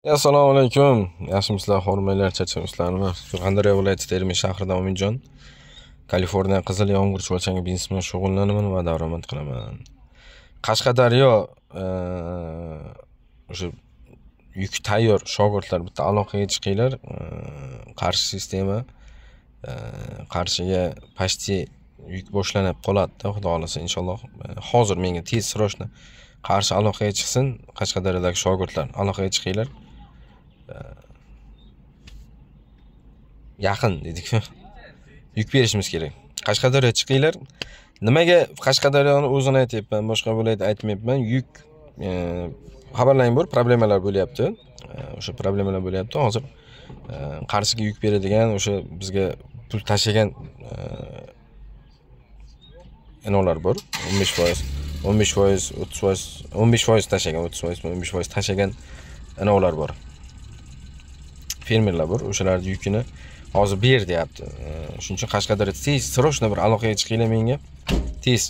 Assalomu alaykum. Yaxshimisizlar, xormaylar, charchamisizlarmi? Surxondaryo viloyati Termiz shahridan Ominjon. Kaliforniya qizil yomg'ir chuvalchangi biznesi bilan shug'ullanaman va daromad qilaman. Qashqadaryo o'sha yuk tayyor shogirdlar bitta aloqaga chiqinglar. Qarshi sistema qarshiga почти yuk boshlanib qoladi-da, xudo xolasa inshaalloh. Hozir menga tez srochno qarshi aloqaga chiqsin. Qashqadaryodagi shogirdlar aloqaga chiqinglar. Yaqin dedik. Yuk berishimiz kerak. Qashqadaryo chiqinglar. Nimaga Qashqadaryoni o'zini aytayapman, boshqa viloyat aytmayapman. Yuk xabarlang bor, problemalar bo'lyapti. O'sha problemalar bo'lyapti. Hozir Qarshiga yuk beradigan, o'sha bizga pul tashagan inolar bor. 15%, 15%, 30%, 15% tashagan, 30%, 15% tashagan inolar bor. Fermerlar bor, o'shalarning yukini hozir ber deyapti. Shuning uchun Qashqadaryo tez, srochno bir aloqaga chiqinglar menga. Tez.